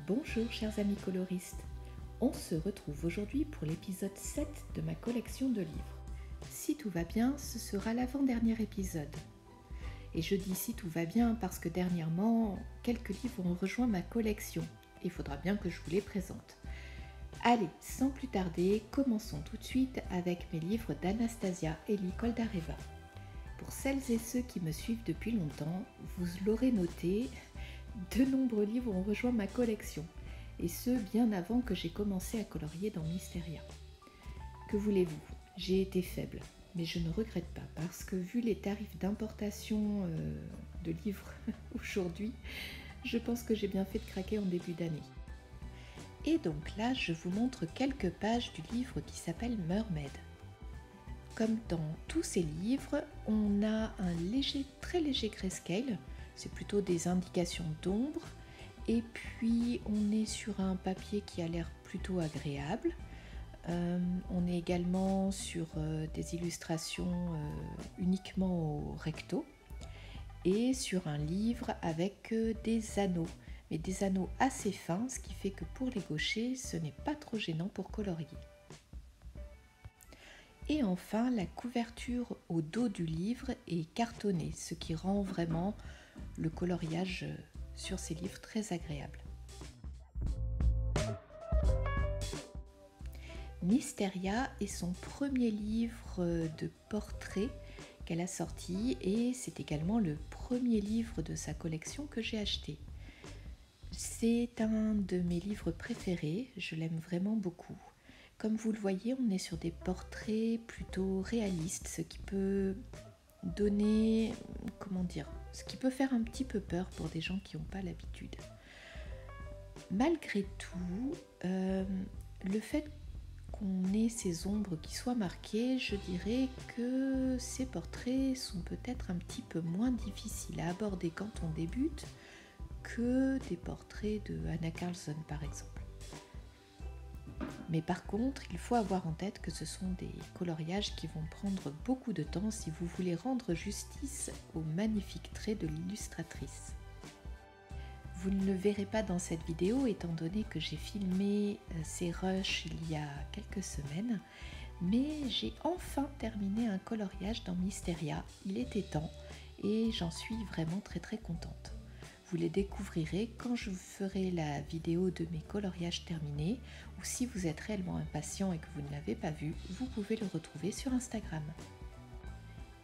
Bonjour chers amis coloristes, on se retrouve aujourd'hui pour l'épisode 7 de ma collection de livres. Si tout va bien, ce sera l'avant-dernier épisode. Et je dis si tout va bien parce que dernièrement, quelques livres ont rejoint ma collection. Il faudra bien que je vous les présente. Allez, sans plus tarder, commençons tout de suite avec mes livres d'Anastasia Elie Koldareva. Pour celles et ceux qui me suivent depuis longtemps, vous l'aurez noté, de nombreux livres ont rejoint ma collection, et ce bien avant que j'ai commencé à colorier dans Mysteria. Que voulez-vous, j'ai été faible, mais je ne regrette pas, parce que vu les tarifs d'importation de livres aujourd'hui, je pense que j'ai bien fait de craquer en début d'année. Et donc là, je vous montre quelques pages du livre qui s'appelle Mermaid. Comme dans tous ces livres, on a un très léger grayscale, c'est plutôt des indications d'ombre, et puis on est sur un papier qui a l'air plutôt agréable. On est également sur des illustrations uniquement au recto, et sur un livre avec des anneaux, mais des anneaux assez fins, ce qui fait que pour les gauchers, ce n'est pas trop gênant pour colorier. Et enfin, la couverture au dos du livre est cartonnée, ce qui rend vraiment le coloriage sur ces livres très agréable. Mysteria est son premier livre de portrait qu'elle a sorti et c'est également le premier livre de sa collection que j'ai acheté. C'est un de mes livres préférés, je l'aime vraiment beaucoup. Comme vous le voyez, on est sur des portraits plutôt réalistes, ce qui peut donner, ce qui peut faire un petit peu peur pour des gens qui n'ont pas l'habitude. Malgré tout, le fait qu'on ait ces ombres qui soient marquées, je dirais que ces portraits sont peut-être un petit peu moins difficiles à aborder quand on débute que des portraits de Anna Karlsson par exemple. Mais par contre, il faut avoir en tête que ce sont des coloriages qui vont prendre beaucoup de temps si vous voulez rendre justice aux magnifiques traits de l'illustratrice. Vous ne le verrez pas dans cette vidéo étant donné que j'ai filmé ces rushs il y a quelques semaines, mais j'ai enfin terminé un coloriage dans Mysteria, il était temps et j'en suis vraiment très contente. Vous les découvrirez quand je vous ferai la vidéo de mes coloriages terminés ou si vous êtes réellement impatient et que vous ne l'avez pas vu, vous pouvez le retrouver sur Instagram.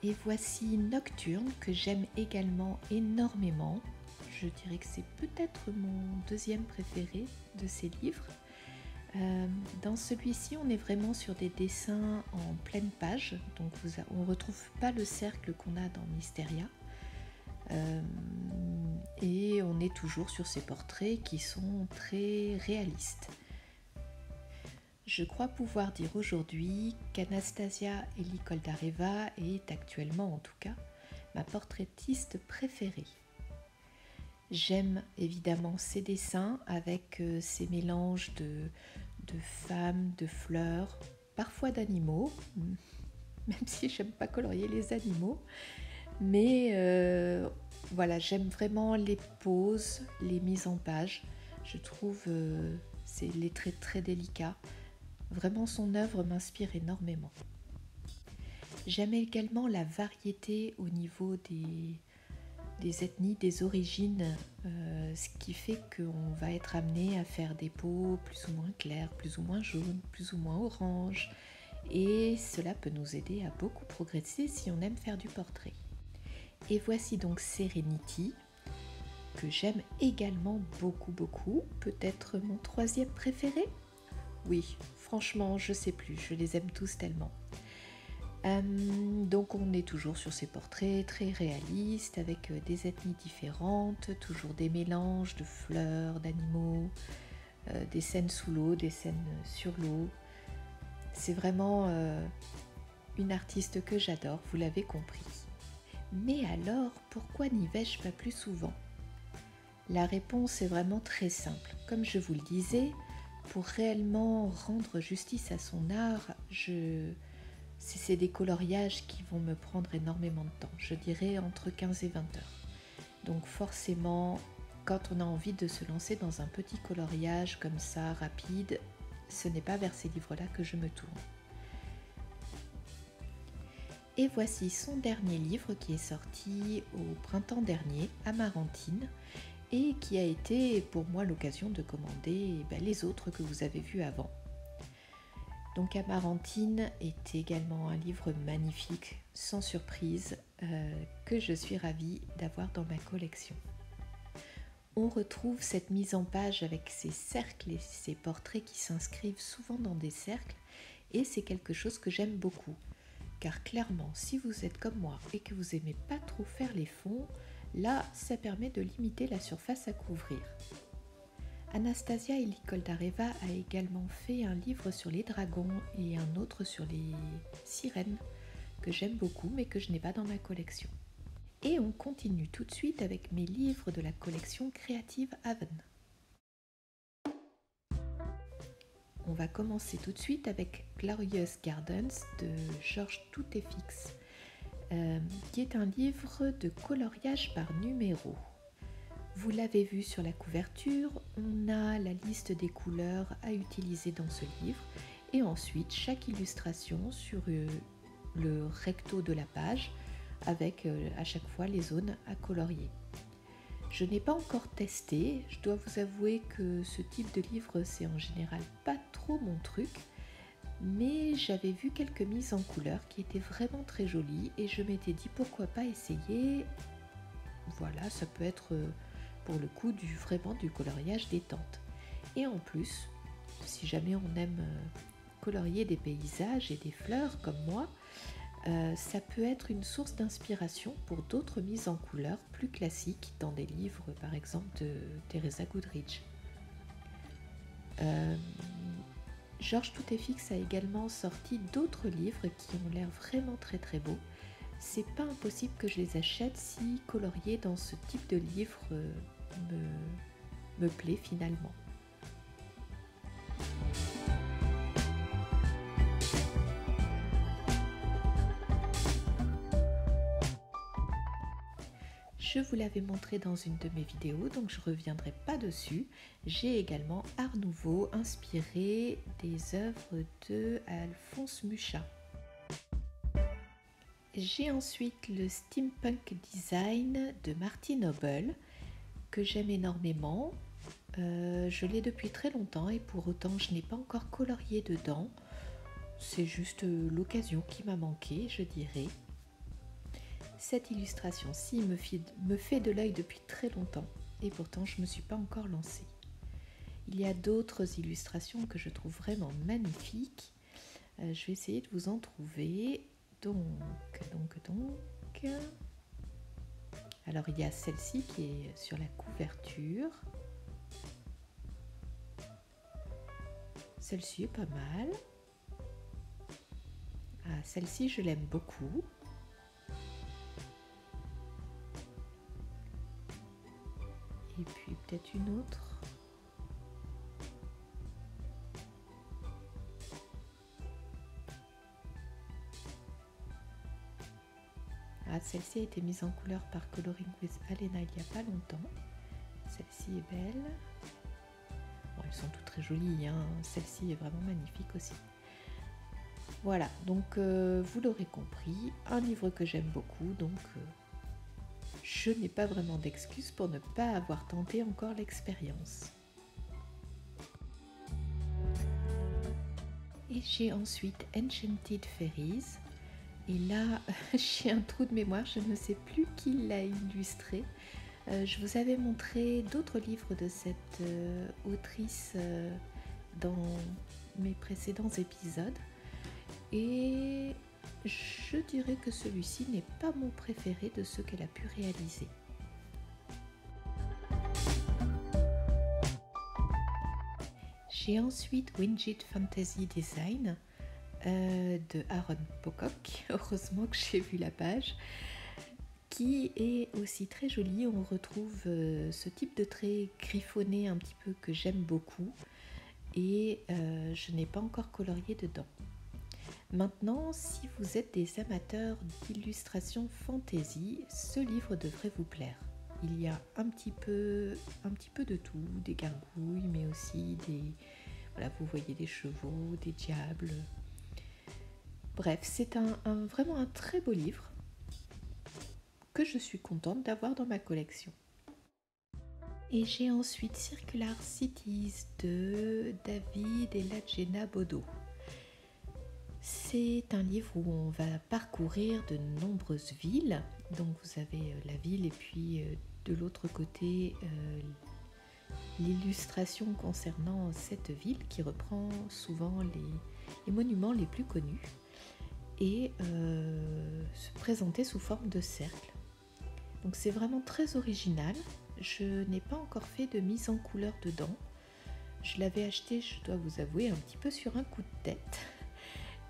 Et voici Nocturne que j'aime également énormément. Je dirais que c'est peut-être mon deuxième préféré de ces livres. Dans celui-ci, on est vraiment sur des dessins en pleine page, donc on ne retrouve pas le cercle qu'on a dans Mysteria. Et on est toujours sur ces portraits qui sont très réalistes. Je crois pouvoir dire aujourd'hui qu'Anastasia Elie Koldareva est actuellement en tout cas ma portraitiste préférée. J'aime évidemment ses dessins avec ces mélanges de femmes, de fleurs, parfois d'animaux, même si j'aime pas colorier les animaux. Mais voilà, j'aime vraiment les poses, les mises en page. Je trouve c'est les traits très délicats. Vraiment, son œuvre m'inspire énormément. J'aime également la variété au niveau des ethnies, des origines, ce qui fait qu'on va être amené à faire des peaux plus ou moins claires, plus ou moins jaunes, plus ou moins orange. Et cela peut nous aider à beaucoup progresser si on aime faire du portrait. Et voici donc Serenity, que j'aime également beaucoup, peut-être mon troisième préféré. Oui, franchement, je sais plus, je les aime tous tellement. Donc on est toujours sur ces portraits très réalistes, avec des ethnies différentes, toujours des mélanges de fleurs, d'animaux, des scènes sous l'eau, des scènes sur l'eau. C'est vraiment une artiste que j'adore, vous l'avez compris. Mais alors, pourquoi n'y vais-je pas plus souvent? La réponse est vraiment très simple. Comme je vous le disais, pour réellement rendre justice à son art, c'est des coloriages qui vont me prendre énormément de temps. Je dirais entre 15 et 20 heures. Donc forcément, quand on a envie de se lancer dans un petit coloriage comme ça, rapide, ce n'est pas vers ces livres-là que je me tourne. Et voici son dernier livre qui est sorti au printemps dernier, Amarantine, et qui a été pour moi l'occasion de commander les autres que vous avez vus avant. Donc Amarantine est également un livre magnifique, sans surprise, que je suis ravie d'avoir dans ma collection. On retrouve cette mise en page avec ces cercles et ces portraits qui s'inscrivent souvent dans des cercles, et c'est quelque chose que j'aime beaucoup. Car clairement, si vous êtes comme moi et que vous n'aimez pas trop faire les fonds, là, ça permet de limiter la surface à couvrir. Anastasia Elikoldareva a également fait un livre sur les dragons et un autre sur les sirènes que j'aime beaucoup mais que je n'ai pas dans ma collection. Et on continue tout de suite avec mes livres de la collection Creative Haven. On va commencer tout de suite avec Glorious Gardens de Georges Toutéfix, qui est un livre de coloriage par numéro. Vous l'avez vu sur la couverture, on a la liste des couleurs à utiliser dans ce livre et ensuite chaque illustration sur le recto de la page avec à chaque fois les zones à colorier. Je n'ai pas encore testé, je dois vous avouer que ce type de livre c'est en général pas trop mon truc, mais j'avais vu quelques mises en couleur qui étaient vraiment très jolies et je m'étais dit pourquoi pas essayer. Voilà, ça peut être pour le coup vraiment du coloriage détente. Et en plus, si jamais on aime colorier des paysages et des fleurs comme moi, ça peut être une source d'inspiration pour d'autres mises en couleur plus classiques dans des livres par exemple de Teresa Goodrich. Georges Toutéfix a également sorti d'autres livres qui ont l'air vraiment très très beaux. C'est pas impossible que je les achète si colorier dans ce type de livre me plaît finalement. Je vous l'avais montré dans une de mes vidéos, donc je ne reviendrai pas dessus. J'ai également Art Nouveau inspiré des œuvres de Alphonse Mucha. J'ai ensuite le Steampunk Design de Marty Noble, que j'aime énormément. Je l'ai depuis très longtemps et pour autant je n'ai pas encore colorié dedans. C'est juste l'occasion qui m'a manqué, je dirais. Cette illustration-ci me fait de l'œil depuis très longtemps et pourtant je ne me suis pas encore lancée. Il y a d'autres illustrations que je trouve vraiment magnifiques. Je vais essayer de vous en trouver. Donc. Alors il y a celle-ci qui est sur la couverture. Celle-ci est pas mal. Ah, celle-ci je l'aime beaucoup. Et puis peut-être une autre. Ah, celle-ci a été mise en couleur par Coloring with Alena il n'y a pas longtemps. Celle-ci est belle. Bon, elles sont toutes très jolies, hein. Celle-ci est vraiment magnifique aussi. Voilà, donc vous l'aurez compris, un livre que j'aime beaucoup, donc je n'ai pas vraiment d'excuses pour ne pas avoir tenté encore l'expérience. Et j'ai ensuite Enchanted Fairies. Et là, j'ai un trou de mémoire, je ne sais plus qui l'a illustré. Je vous avais montré d'autres livres de cette autrice dans mes précédents épisodes. Et je dirais que celui-ci n'est pas mon préféré de ceux qu'elle a pu réaliser. J'ai ensuite Winged Fantasy Design de Aaron Pocock, heureusement que j'ai vu la page, qui est aussi très jolie. On retrouve ce type de trait griffonné un petit peu que j'aime beaucoup et je n'ai pas encore colorié dedans. Maintenant, si vous êtes des amateurs d'illustration fantasy, ce livre devrait vous plaire. il y a un petit peu de tout, des gargouilles, mais aussi voilà, vous voyez des chevaux, des diables. Bref, c'est vraiment un très beau livre que je suis contente d'avoir dans ma collection. Et j'ai ensuite Circular Cities de David et Lajena Bodo. C'est un livre où on va parcourir de nombreuses villes. Donc vous avez la ville et puis de l'autre côté l'illustration concernant cette ville qui reprend souvent les monuments les plus connus et se présenter sous forme de cercle. Donc c'est vraiment très original. Je n'ai pas encore fait de mise en couleur dedans. Je l'avais acheté, je dois vous avouer, un petit peu sur un coup de tête.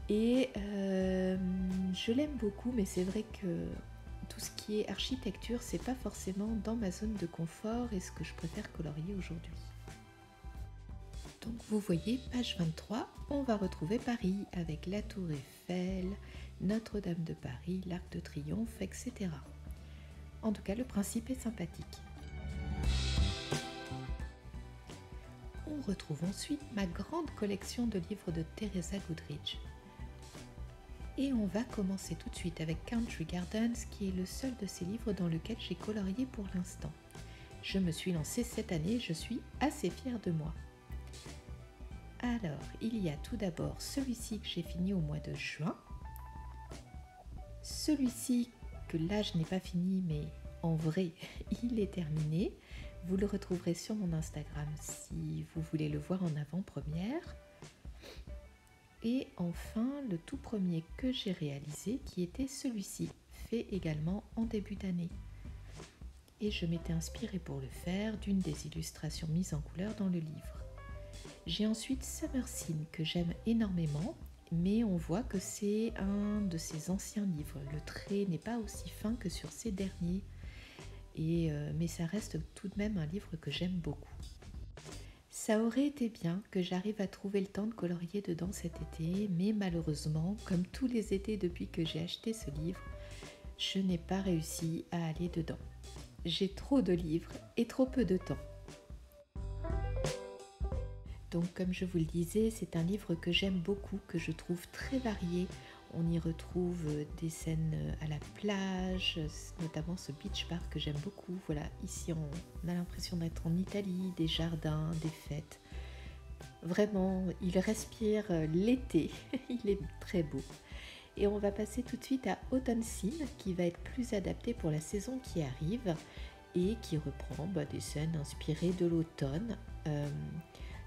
Et je l'aime beaucoup, mais c'est vrai que tout ce qui est architecture, c'est pas forcément dans ma zone de confort et ce que je préfère colorier aujourd'hui. Donc vous voyez, page 23, on va retrouver Paris avec la Tour Eiffel, Notre-Dame de Paris, l'Arc de Triomphe, etc. En tout cas, le principe est sympathique. On retrouve ensuite ma grande collection de livres de Teresa Goodridge. Et on va commencer tout de suite avec Country Gardens, qui est le seul de ces livres dans lequel j'ai colorié pour l'instant. Je me suis lancée cette année, je suis assez fière de moi. Alors, il y a tout d'abord celui-ci que j'ai fini au mois de juin. Celui-ci que là je n'ai pas fini, mais en vrai, il est terminé. Vous le retrouverez sur mon Instagram si vous voulez le voir en avant-première. Et enfin, le tout premier que j'ai réalisé, qui était celui-ci, fait également en début d'année. Et je m'étais inspirée pour le faire d'une des illustrations mises en couleur dans le livre. J'ai ensuite Summer Scene, que j'aime énormément, mais on voit que c'est un de ses anciens livres. Le trait n'est pas aussi fin que sur ces derniers, mais ça reste tout de même un livre que j'aime beaucoup. Ça aurait été bien que j'arrive à trouver le temps de colorier dedans cet été, mais malheureusement, comme tous les étés depuis que j'ai acheté ce livre, je n'ai pas réussi à aller dedans. J'ai trop de livres et trop peu de temps. Donc comme je vous le disais, c'est un livre que j'aime beaucoup, que je trouve très varié. On y retrouve des scènes à la plage, notamment ce beach park que j'aime beaucoup. Voilà, ici on a l'impression d'être en Italie, des jardins, des fêtes. Vraiment, il respire l'été, il est très beau. Et on va passer tout de suite à Autumn Scene, qui va être plus adapté pour la saison qui arrive et qui reprend des scènes inspirées de l'automne.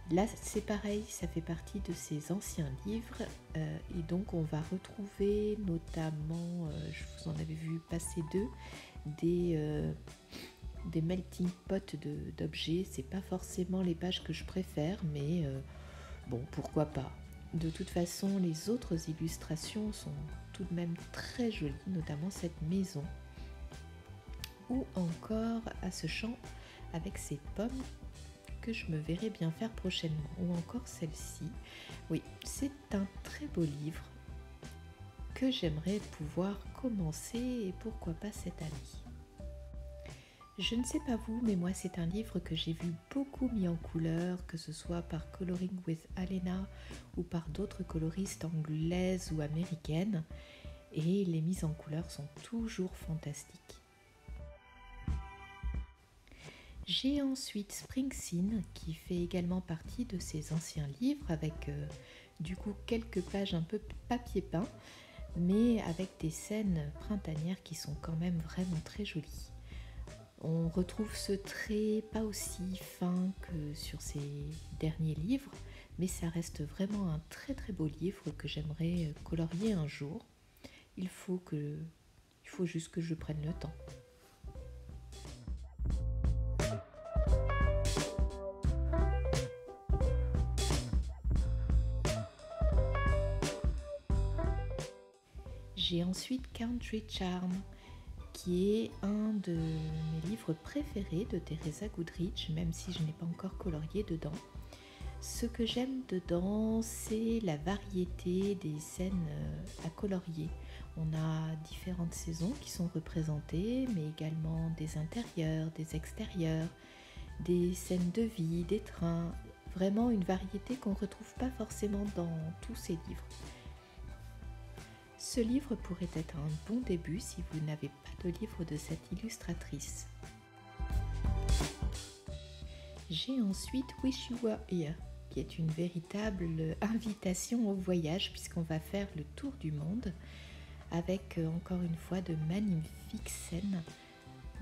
Là, c'est pareil, ça fait partie de ses anciens livres et donc on va retrouver notamment, je vous en avais vu passer deux, des melting pots d'objets. C'est pas forcément les pages que je préfère, mais bon, pourquoi pas. De toute façon, les autres illustrations sont tout de même très jolies, notamment cette maison ou encore à ce champ avec ces pommes que je me verrai bien faire prochainement, ou encore celle-ci. Oui, c'est un très beau livre que j'aimerais pouvoir commencer et pourquoi pas cette année. Je ne sais pas vous, mais moi c'est un livre que j'ai vu beaucoup mis en couleur, que ce soit par Coloring with Alena ou par d'autres coloristes anglaises ou américaines, et les mises en couleur sont toujours fantastiques. J'ai ensuite Spring Scene qui fait également partie de ces anciens livres avec du coup quelques pages un peu papier peint, mais avec des scènes printanières qui sont quand même vraiment très jolies. On retrouve ce trait pas aussi fin que sur ces derniers livres, mais ça reste vraiment un très très beau livre que j'aimerais colorier un jour. Il faut juste que je prenne le temps. J'ai ensuite Country Charm, qui est un de mes livres préférés de Teresa Goodridge, même si je n'ai pas encore colorié dedans. Ce que j'aime dedans, c'est la variété des scènes à colorier. On a différentes saisons qui sont représentées, mais également des intérieurs, des extérieurs, des scènes de vie, des trains, vraiment une variété qu'on ne retrouve pas forcément dans tous ces livres. Ce livre pourrait être un bon début si vous n'avez pas de livre de cette illustratrice. J'ai ensuite Wish You Were Here, qui est une véritable invitation au voyage puisqu'on va faire le tour du monde avec encore une fois de magnifiques scènes,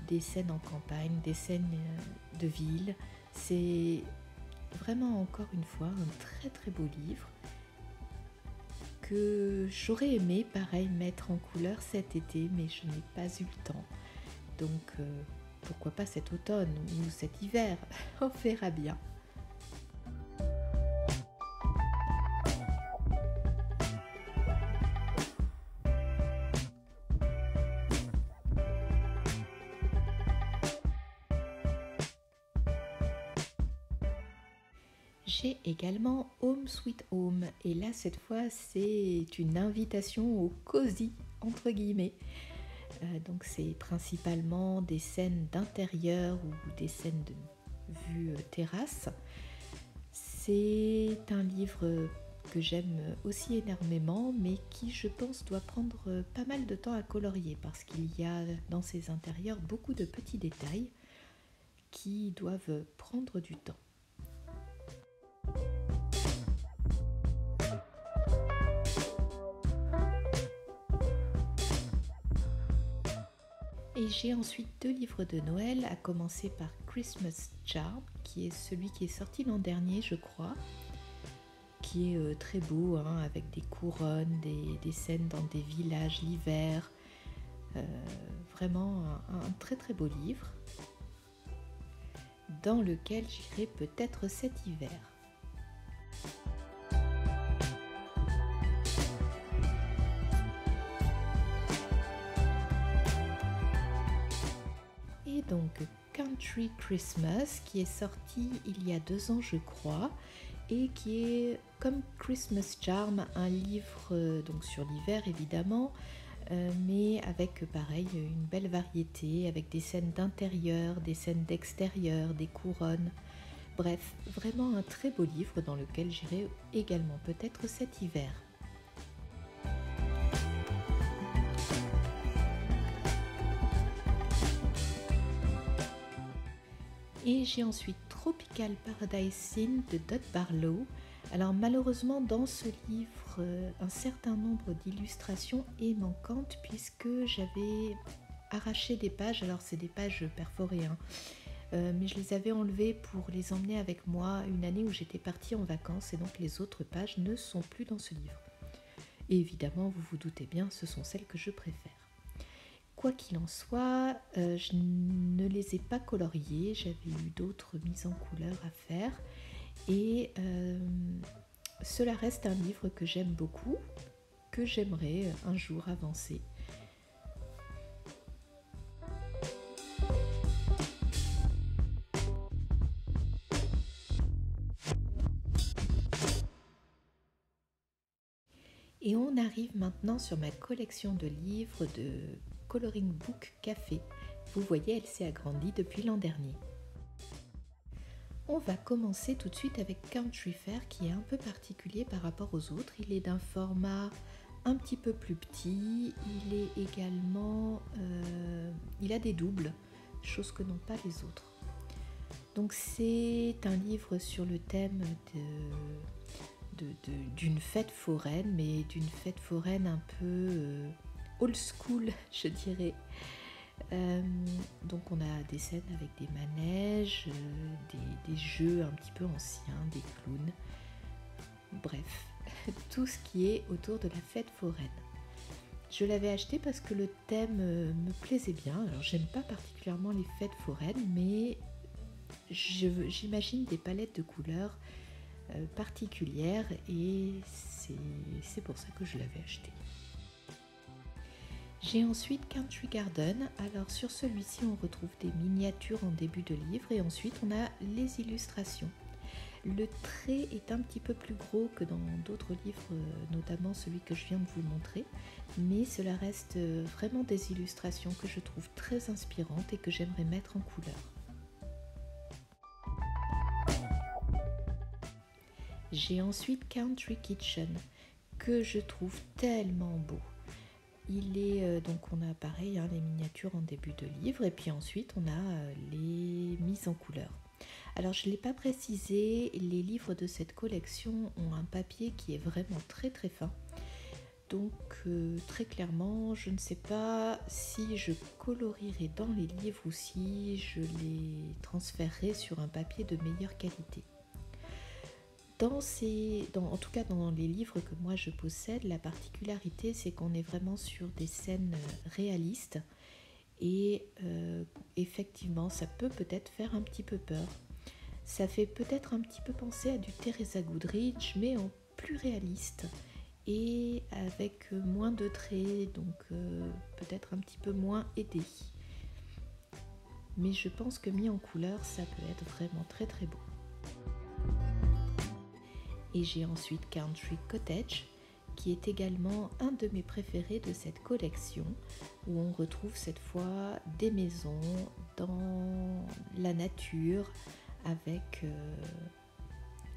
des scènes en campagne, des scènes de ville. C'est vraiment encore une fois un très beau livre que j'aurais aimé pareil mettre en couleur cet été, mais je n'ai pas eu le temps. Donc pourquoi pas cet automne ou cet hiver, on verra bien. J'ai également Home Sweet Home et là cette fois c'est une invitation au cosy entre guillemets. Donc c'est principalement des scènes d'intérieur ou des scènes de vue terrasse. C'est un livre que j'aime aussi énormément mais qui je pense doit prendre pas mal de temps à colorier parce qu'il y a dans ces intérieurs beaucoup de petits détails qui doivent prendre du temps. Et j'ai ensuite 2 livres de Noël, à commencer par Christmas Charm, qui est celui qui est sorti l'an dernier, je crois, qui est très beau, hein, avec des couronnes, des scènes dans des villages l'hiver. Vraiment un très beau livre, dans lequel j'irai peut-être cet hiver. Donc Country Christmas qui est sorti il y a 2 ans je crois et qui est comme Christmas Charm un livre donc sur l'hiver évidemment mais avec pareil une belle variété avec des scènes d'intérieur, des scènes d'extérieur, des couronnes, bref vraiment un très beau livre dans lequel j'irai également peut-être cet hiver. Et j'ai ensuite Tropical Paradise Scene de Dot Barlow. Alors malheureusement dans ce livre, un certain nombre d'illustrations est manquante puisque j'avais arraché des pages, alors c'est des pages perforées, hein, mais je les avais enlevées pour les emmener avec moi une année où j'étais partie en vacances et donc les autres pages ne sont plus dans ce livre. Et évidemment, vous vous doutez bien, ce sont celles que je préfère. Quoi qu'il en soit, je ne les ai pas coloriées, j'avais eu d'autres mises en couleur à faire et cela reste un livre que j'aime beaucoup, que j'aimerais un jour avancer. Et on arrive maintenant sur ma collection de livres de Coloring Book Café. Vous voyez, elle s'est agrandie depuis l'an dernier. On va commencer tout de suite avec Country Fair qui est un peu particulier par rapport aux autres. Il est d'un format un petit peu plus petit. Il est également, il a des doubles, chose que n'ont pas les autres. Donc c'est un livre sur le thème d'une fête foraine, mais d'une fête foraine un peu old school, je dirais. Donc on a des scènes avec des manèges, des jeux un petit peu anciens, des clowns, bref, tout ce qui est autour de la fête foraine. Je l'avais acheté parce que le thème me plaisait bien. Alors j'aime pas particulièrement les fêtes foraines, mais j'imagine des palettes de couleurs particulières et c'est pour ça que je l'avais acheté. J'ai ensuite Country Garden. Alors sur celui-ci on retrouve des miniatures en début de livre et ensuite on a les illustrations. Le trait est un petit peu plus gros que dans d'autres livres, notamment celui que je viens de vous montrer, mais cela reste vraiment des illustrations que je trouve très inspirantes et que j'aimerais mettre en couleur. J'ai ensuite Country Kitchen, que je trouve tellement beau. Il est donc on a pareil les miniatures en début de livre et puis ensuite on a les mises en couleur. Alors je ne l'ai pas précisé, les livres de cette collection ont un papier qui est vraiment très très fin. Donc très clairement, je ne sais pas si je colorierai dans les livres ou si je les transférerai sur un papier de meilleure qualité. En tout cas dans les livres que moi je possède, la particularité c'est qu'on est vraiment sur des scènes réalistes et effectivement ça peut peut-être faire un petit peu peur. Ça fait peut-être un petit peu penser à du Teresa Goodrich mais en plus réaliste et avec moins de traits, donc peut-être un petit peu moins aidé. Mais je pense que mis en couleur ça peut être vraiment très très beau. Et j'ai ensuite Country Cottage, qui est également un de mes préférés de cette collection, où on retrouve cette fois des maisons dans la nature, avec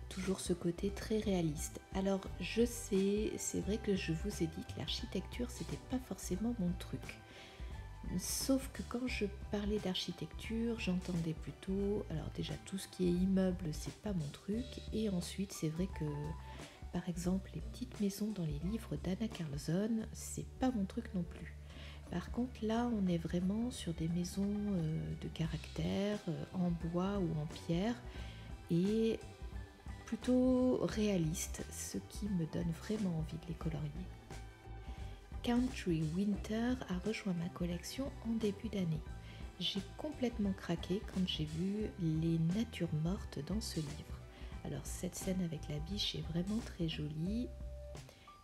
toujours ce côté très réaliste. Alors je sais, c'est vrai que je vous ai dit que l'architecture, c'était pas forcément mon truc. Sauf que quand je parlais d'architecture, j'entendais plutôt, alors déjà tout ce qui est immeuble, c'est pas mon truc, et ensuite c'est vrai que par exemple les petites maisons dans les livres d'Anna Carlson, c'est pas mon truc non plus. Par contre là on est vraiment sur des maisons de caractère, en bois ou en pierre, et plutôt réalistes, ce qui me donne vraiment envie de les colorier. Country Winter a rejoint ma collection en début d'année. J'ai complètement craqué quand j'ai vu les natures mortes dans ce livre. Alors cette scène avec la biche est vraiment très jolie,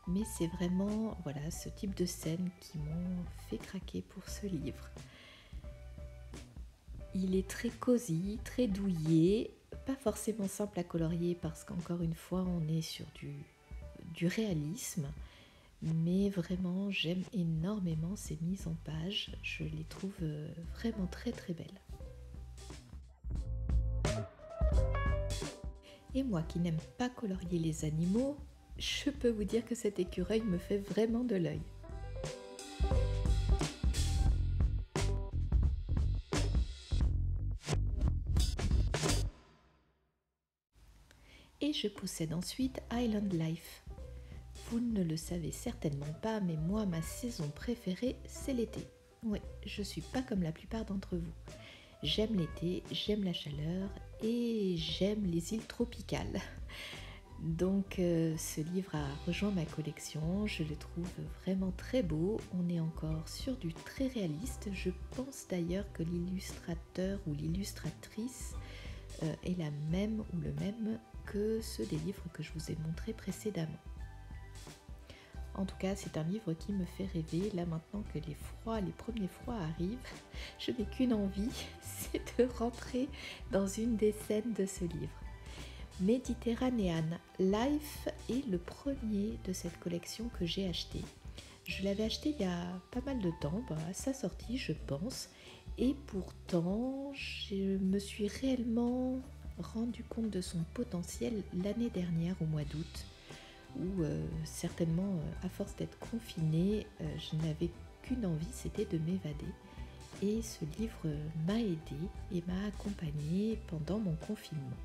mais c'est vraiment ce type de scène qui m'ont fait craquer pour ce livre. Il est très cosy, très douillet, pas forcément simple à colorier parce qu'encore une fois on est sur du réalisme. Mais vraiment, j'aime énormément ces mises en page. Je les trouve vraiment très très belles. Et moi qui n'aime pas colorier les animaux, je peux vous dire que cet écureuil me fait vraiment de l'œil. Et je possède ensuite Island Life. Vous ne le savez certainement pas, mais moi, ma saison préférée, c'est l'été. Oui, je suis pas comme la plupart d'entre vous. J'aime l'été, j'aime la chaleur et j'aime les îles tropicales. Donc ce livre a rejoint ma collection, je le trouve vraiment très beau. On est encore sur du très réaliste. Je pense d'ailleurs que l'illustrateur ou l'illustratrice est la même ou le même que ceux des livres que je vous ai montrés précédemment. En tout cas, c'est un livre qui me fait rêver. Là, maintenant que les premiers froids arrivent, je n'ai qu'une envie, c'est de rentrer dans une des scènes de ce livre. Méditerranéan Life est le premier de cette collection que j'ai acheté. Je l'avais acheté il y a pas mal de temps, à sa sortie, je pense. Et pourtant, je me suis réellement rendu compte de son potentiel l'année dernière, au mois d'août. Où certainement à force d'être confinée, je n'avais qu'une envie, c'était de m'évader. Et ce livre m'a aidée et m'a accompagnée pendant mon confinement.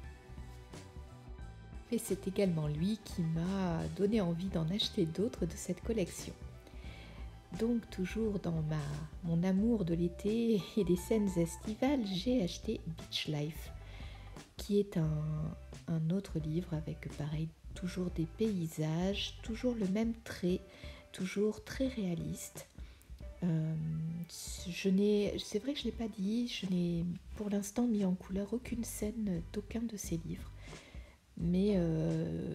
Et c'est également lui qui m'a donné envie d'en acheter d'autres de cette collection. Donc toujours dans mon amour de l'été et des scènes estivales, j'ai acheté Beach Life, qui est un autre livre avec pareil toujours des paysages, toujours le même trait, toujours très réaliste. C'est vrai que je ne l'ai pas dit, je n'ai pour l'instant mis en couleur aucune scène d'aucun de ces livres. Mais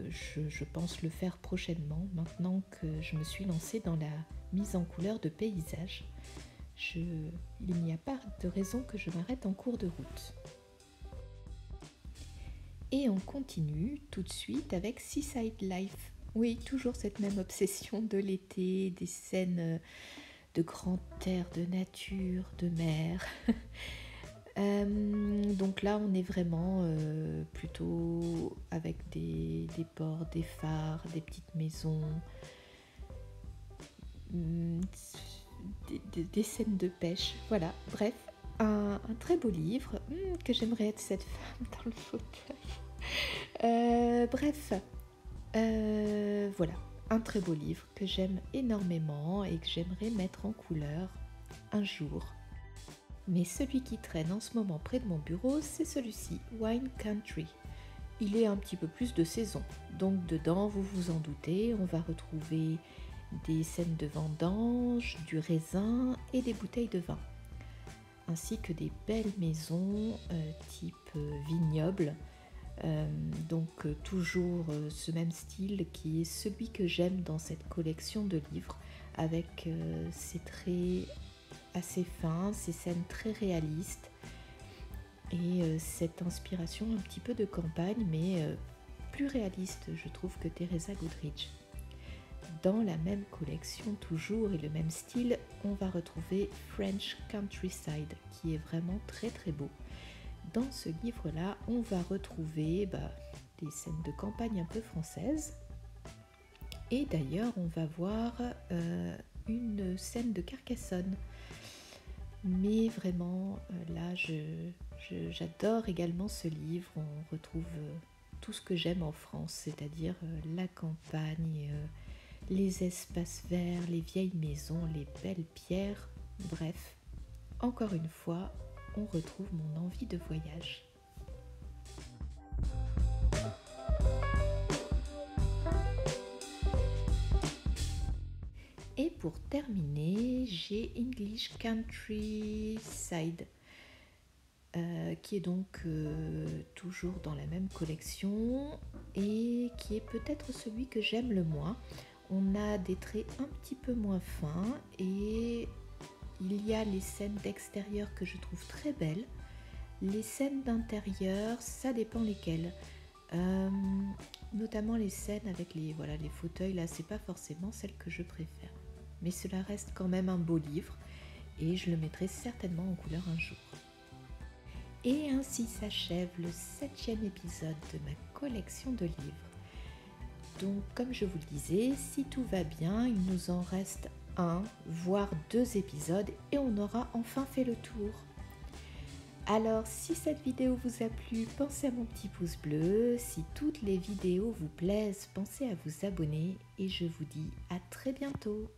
je pense le faire prochainement, maintenant que je me suis lancée dans la mise en couleur de paysages. Il n'y a pas de raison que je m'arrête en cours de route. Et on continue tout de suite avec Seaside Life. Oui, toujours cette même obsession de l'été, des scènes de grand air, de nature, de mer. Donc là, on est vraiment plutôt avec des ports, des phares, des petites maisons, des scènes de pêche. Voilà, bref, un très beau livre. Que j'aimerais être cette femme dans le fauteuil. Bref, voilà, un très beau livre que j'aime énormément et que j'aimerais mettre en couleur un jour. Mais celui qui traîne en ce moment près de mon bureau, c'est celui-ci, Wine Country. Il est un petit peu plus de saison, donc dedans, vous vous en doutez, on va retrouver des scènes de vendange, du raisin et des bouteilles de vin, ainsi que des belles maisons type vignoble. Donc toujours ce même style qui est celui que j'aime dans cette collection de livres, avec ces traits assez fins, ces scènes très réalistes et cette inspiration un petit peu de campagne, mais plus réaliste, je trouve, que Teresa Goodrich. Dans la même collection toujours et le même style, on va retrouver French Countryside, qui est vraiment très très beau. Dans ce livre-là, on va retrouver des scènes de campagne un peu françaises. Et d'ailleurs, on va voir une scène de Carcassonne. Mais vraiment, là, j'adore également ce livre. On retrouve tout ce que j'aime en France, c'est-à-dire la campagne, les espaces verts, les vieilles maisons, les belles pierres. Bref, encore une fois, on retrouve mon envie de voyage. Et pour terminer, j'ai English Countryside, qui est donc toujours dans la même collection et qui est peut-être celui que j'aime le moins. On a des traits un petit peu moins fins et il y a les scènes d'extérieur que je trouve très belles. Les scènes d'intérieur, ça dépend lesquelles. Notamment les scènes avec les fauteuils, là, c'est pas forcément celle que je préfère. Mais cela reste quand même un beau livre et je le mettrai certainement en couleur un jour. Et ainsi s'achève le 7e épisode de ma collection de livres. Donc, comme je vous le disais, si tout va bien, il nous en reste 1, voire 2 épisodes et on aura enfin fait le tour. Alors, si cette vidéo vous a plu, pensez à mon petit pouce bleu. Si toutes les vidéos vous plaisent, pensez à vous abonner et je vous dis à très bientôt.